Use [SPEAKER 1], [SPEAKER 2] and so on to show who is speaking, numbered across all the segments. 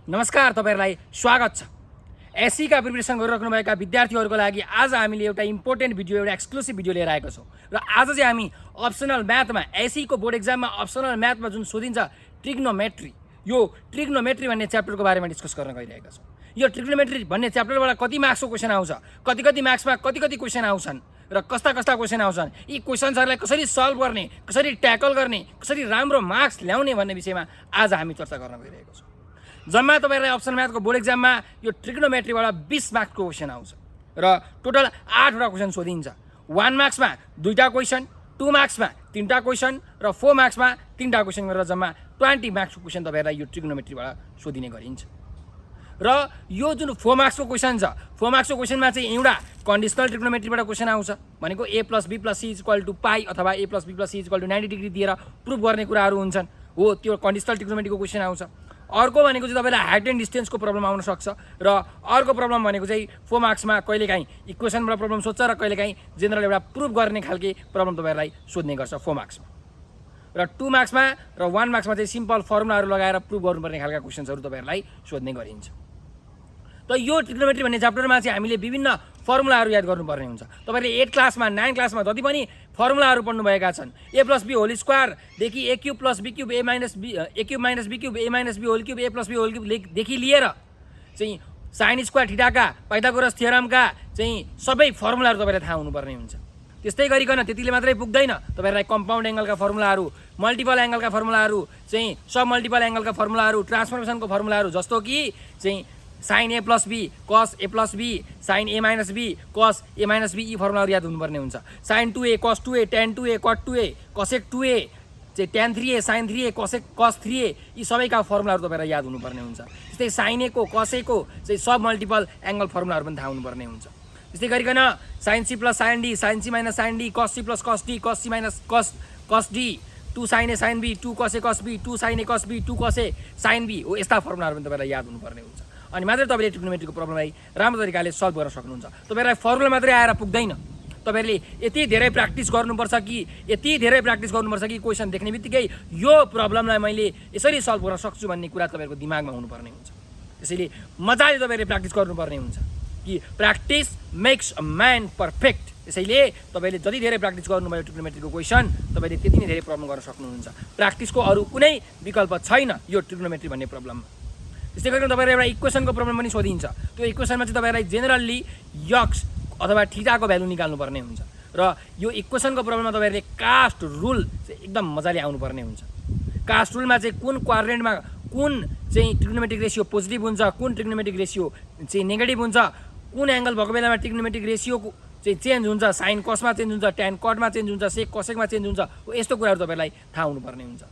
[SPEAKER 1] नमस्कार, तपाईहरुलाई स्वागत छ। एससी का प्रिपरेसन गरिराख्नु भएका विद्यार्थीहरुको लागि आज हामीले एउटा इम्पोर्टेन्ट भिडियो, एउटा एक्सक्लुसिभ भिडियो लिएर आएका छौं। र आज चाहिँ हामी अप्सनल म्याथमा एससी को बोर्ड एक्जाममा अप्सनल म्याथमा जुन सोधिन्छ ट्रिग्नोमेट्री, यो ट्रिग्नोमेट्री भन्ने च्याप्टरको बारेमा डिस्कस गर्न गइरहेका छौं। यो ट्रिग्नोमेट्री भन्ने च्याप्टरबाट कति मार्क्सको क्वेशन आउँछ, कति मार्क्समा कति क्वेशन आउँछन् र कस्ता क्वेशन आउँछन्, यी क्वेशन्सहरुलाई कसरी सल्भ गर्ने, कसरी ट्याकल गर्ने, कसरी राम्रो मार्क्स ल्याउने भन्ने विषयमा आज हामी चर्चा गर्न गइरहेका छौं। जम्मा तपाईहरुलाई अप्सनल म्याथको बोर्ड एक्जाममा यो ट्रिग्नोमेट्रीबाट 20 मार्क्सको क्वेशन आउँछ र टोटल 8 वटा क्वेशन सोधिन्छ। 1 मार्क्समा 2टा क्वेशन, 2 मार्क्समा 3टा क्वेशन र 4 मार्क्समा 3टा क्वेशन गरेर जम्मा 20 मार्क्सको क्वेशन तपाईहरुलाई यो ट्रिग्नोमेट्रीबाट सोधिने गरिन्छ। र यो जुन 4 मार्क्सको क्वेशन छ, 4 मार्क्सको क्वेशनमा चाहिँ एउटा कन्डिसनल ट्रिग्नोमेट्रीबाट क्वेशन आउँछ, भनेको a + b + c = π अथवा a + b + c = 90 डिग्री दिएर प्रुफ गर्ने कुराहरू हुन्छन्, हो त्यो कन्डिसनल ट्रिग्नोमेट्रीको क्वेशन आउँछ। अर्को भनेको चाहिँ तपाईलाई हाइट एन्ड डिस्टेन्सको प्रब्लम आउन सक्छ र अर्को प्रब्लम भनेको चाहिँ 4 मार्क्समा कहिलेकाहीँ इक्वेसनबाट प्रब्लम सोध्छ र कहिलेकाहीँ जेनरल एउटा प्रुफ गर्ने खालके प्रब्लम तपाईहरुलाई सोध्ने गर्छ 4 मार्क्समा। र 2 मार्क्समा र 1 मार्क्समा चाहिँ सिम्पल फर्मुलाहरू लगाएर प्रुफ गर्नुपर्ने खालका क्वेशन्सहरू तपाईहरुलाई सोध्ने गरिन्छ। त यो ट्रिग्नोमेट्री भन्ने च्याप्टरमा चाहिँ हामीले विभिन्न फर्मुलाहरू याद गर्नुपर्ने हुन्छ। तपाईहरुले 8 क्लासमा 9 क्लासमा जति पनि फर्मुलाहरू पढ्नु भएका छन्, a + b होल स्क्वायर देखि a³ + b³ a - b a³ - b³ a - b whole cube a + b whole cube देखि लिएर चाहिँ sin स्क्वायर थीटाका पाइथागोरस थ्योरमका चाहिँ सबै फर्मुलाहरू तपाईलाई थाहा हुनुपर्ने हुन्छ। त्यस्तै गरिकन त्यतिले मात्रै पुग्दैन, तपाईहरुलाई कम्पाउन्ड एंगलका फर्मुलाहरू, मल्टिपल एंगलका फर्मुलाहरू, चाहिँ सब मल्टिपल एंगलका फर्मुलाहरू, ट्रान्सफर्मेसनको फर्मुलाहरू जस्तो कि चाहिँ sin a + b cos a + b sin a - b cos a - b यी फर्मुलाहरू याद हुनुपर्ने हुन्छ। sin 2a cos 2a tan 2a cot 2a cosec 2a चाहिँ tan 3a sin 3a cosec cos 3a यी सबैका फर्मुलाहरू तपाईहरुलाई याद हुनुपर्ने हुन्छ। त्यस्तै sin a को cos a को चाहिँ सब मल्टिपल एंगल फर्मुलाहरू पनि थाहा हुनुपर्ने हुन्छ। त्यस्तै गरिकन sin c + sin d sin c - sin d cos c + cos d cos c - cos d 2 sin a sin b 2 cos a cos b 2 sin a cos b 2 cos a sin b हो यस्ता फर्मुलाहरू पनि तपाईहरुलाई याद हुनुपर्ने हुन्छ। अनि मात्रै तपाईले ट्रिग्नोमेट्रीको प्रब्लमलाई राम्रो तरिकाले सल्भ गर्न सक्नुहुन्छ। तपाईहरुलाई फर्मुला मात्रै आएर पुग्दैन, तपाईहरुले यति धेरै प्र्याक्टिस गर्नुपर्छ कि क्वेशन देख्ने बित्तिकै यो प्रब्लमलाई मैले यसरी सल्भ गर्न सक्छु भन्ने कुरा तपाईहरुको दिमागमा हुनुपर्ने हुन्छ। त्यसैले मजाले तपाईहरुले प्र्याक्टिस गर्नुपर्ने हुन्छ कि practice makes a man perfect. त्यसैले तपाईले जति धेरै प्र्याक्टिस गर्नुभयो ट्रिग्नोमेट्रीको क्वेशन, तपाईले त्यति नै धेरै प्रब्लम गर्न सक्नुहुन्छ। प्र्याक्टिसको अरु कुनै विकल्प छैन यो ट्रिग्नोमेट्री भन्ने प्रब्लममा। त्यस्तै गरिकन तपाईहरुलाई एउटा इक्वेसनको प्रब्लम पनि सोधिन्छ। त्यो इक्वेसनमा चाहिँ तपाईहरुलाई जेनरली यक्स अथवा थीटाको भ्यालु निकाल्नु पर्ने हुन्छ र यो इक्वेसनको प्रब्लममा तपाईहरुले कास्ट रुल चाहिँ एकदम मजाले आउनु पर्ने हुन्छ। कास्ट रुलमा चाहिँ कुन क्वाड्रेन्टमा कुन चाहिँ ट्रिग्नोमेट्रिक रेशियो पोजिटिभ हुन्छ, कुन ट्रिग्नोमेट्रिक रेशियो चाहिँ नेगेटिभ हुन्छ, कुन एंगल भएको बेलामा ट्रिग्नोमेट्रिक रेशियो चाहिँ चेन्ज हुन्छ, साइन कसमा चेन्ज हुन्छ, tan कटमा चेन्ज हुन्छ, सेक कसेकमा चेन्ज हुन्छ, यस्तो कुराहरु तपाईहरुलाई थाहा हुनुपर्ने हुन्छ।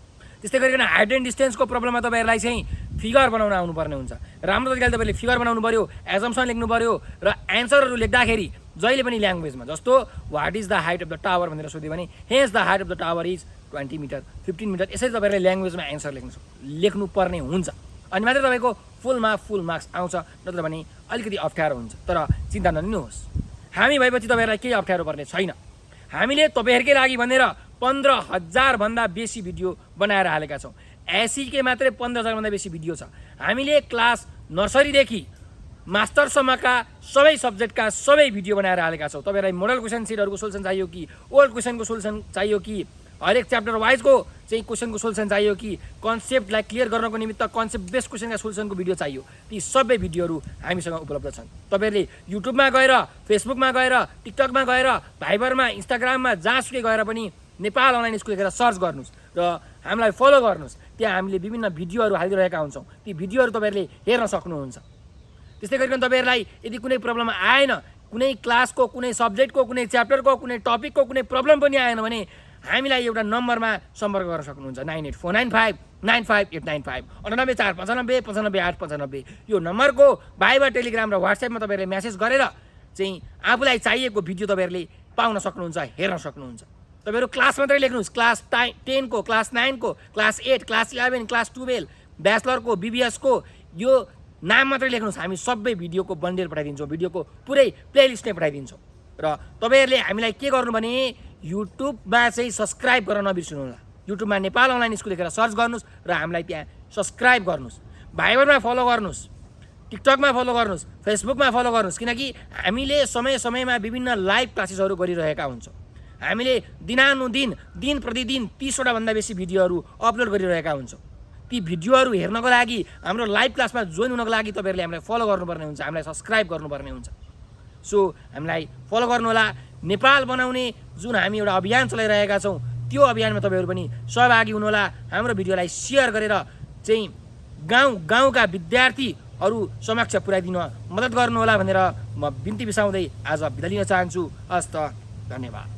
[SPEAKER 1] त्यस्तै गरिकन हाइट एन्ड डिस्टेन्सको प्रब्लममा तपाईहरुलाई चाहिँ फिगर बनाउन आउनुपर्ने हुन्छ। राम्रो तरिकाले तपाईले फिगर बनाउनु पर्यो, एजम्पसन लेख्नु पर्यो र एन्सरहरु लेख्दाखेरि जहिले पनि ल्याङ्ग्वेजमा, जस्तो what is the height of the tower भनेर सोध्यो भने hence the height of the tower is 20 metre 15 metre, यसरी तपाईहरुले ल्याङ्ग्वेजमा एन्सर लेख्नु पर्ने हुन्छ। अनि मात्रै तपाईको फुल मार्क्स आउँछ, नत्र भने अलिकति अप्ठ्यारो हुन्छ। तर चिन्ता नलिनुहोस्, हामी भएपछि तपाईहरुलाई केही अप्ठ्यारो पर्ने छैन। हामीले तपाईहरुकै लागि भनेर 15,000 भन्दा बेसी भिडियो बनाएर हालेका छौं। एससी के मात्रै 15,000 भन्दा बेसी भिडियो छ। हामीले क्लास नर्सरीदेखि मास्टरसम्मका सबै सब्जेक्टका सबै भिडियो बनाएर हालेका छौं। तपाईहरुलाई मोडल क्वेशन सिटहरुको सोल्युसन चाहियो कि, ओल्ड क्वेशनको सोल्युसन चाहियो कि, हरेक च्याप्टर वाइजको चाहिँ क्वेशनको सोल्युसन चाहियो कि, कन्सेप्टलाई क्लियर गर्नको निमित्त कन्सेप्ट बेस्ड क्वेशनका सोल्युसनको भिडियो चाहियो, ती सबै भिडियोहरु हामीसँग उपलब्ध छन्। तपाईहरुले युट्युबमा गएर, फेसबुकमा गएर, टिकटकमा गएर, भाइबरमा, इन्स्टाग्राममा जहाँसुकै गएर पनि नेपाल अनलाइन स्कुल लेखेर सर्च गर्नुस् र हामीलाई फलो गर्नुस्। त्यहाँ हामीले विभिन्न भिडियोहरु हालिरहेका हुन्छौं। ती भिडियोहरु तपाईहरुले हेर्न सक्नुहुन्छ। त्यस्तै गरिकन तपाईहरुलाई यदि कुनै प्रब्लम आएन, कुनै क्लासको, कुनै सब्जेक्टको, कुनै च्याप्टरको, कुनै टपिकको कुनै प्रब्लम पनि आएन भने हामीलाई एउटा नम्बरमा सम्पर्क गर्न सक्नुहुन्छ। 9849595895 9845955895। यो नम्बरको भाइबर, टेलिग्राम र व्हाट्सएपमा तपाईहरुले मेसेज गरेर चाहिँ आफुलाई चाहिएको भिडियो तपाईहरुले पाउन सक्नुहुन्छ, हेर्न सक्नुहुन्छ। तपाईहरु क्लास मात्रै लेख्नुस्, क्लास 10 को, क्लास 9 को, क्लास 8, क्लास 11, क्लास 12, ब्याचलर को, बीबीएस को, यो नाम मात्रै लेख्नुस्। हामी सबै भिडियोको बन्डल पठाइदिन्छौँ, भिडियोको पुरै प्लेलिस्ट नै पठाइदिन्छौँ। र तपाईहरुले हामीलाई के गर्नु भने युट्युबमा चाहिँ सब्स्क्राइब गर्न नबिर्सनु होला। युट्युबमा नेपाल अनलाइन स्कुल लेखेर सर्च गर्नुस् र हामीलाई त्यहाँ सब्स्क्राइब गर्नुस्। भाइबरमा फलो गर्नुहोस्, टिकटकमा फलो गर्नुहोस्, फेसबुकमा फलो गर्नुहोस्, किनकि हामीले समय समयमा विभिन्न लाइभ क्लासेसहरू गरिरहेका हुन्छौँ। हामीले दिनानुदिन दिन प्रतिदिन 30वटा भन्दा बेसी भिडियोहरू अपलोड गरिरहेका हुन्छौँ। ती भिडियोहरू हेर्नको लागि, हाम्रो लाइभ क्लासमा जोइन हुनको लागि तपाईँहरूले हामीलाई फलो गर्नुपर्ने हुन्छ, हामीलाई सब्सक्राइब गर्नुपर्ने हुन्छ। सो हामीलाई फलो गर्नुहोला। नेपाल बनाउने जुन हामी एउटा अभियान चलाइरहेका छौँ, त्यो अभियानमा तपाईँहरू पनि सहभागी हुनुहोला। हाम्रो भिडियोलाई सेयर गरेर चाहिँ गाउँका विद्यार्थीहरू समक्ष पुर्याइदिन मद्दत गर्नुहोला भनेर म बिन्ती बिसाउँदै आज बिदा लिन चाहन्छु। हस्त, धन्यवाद।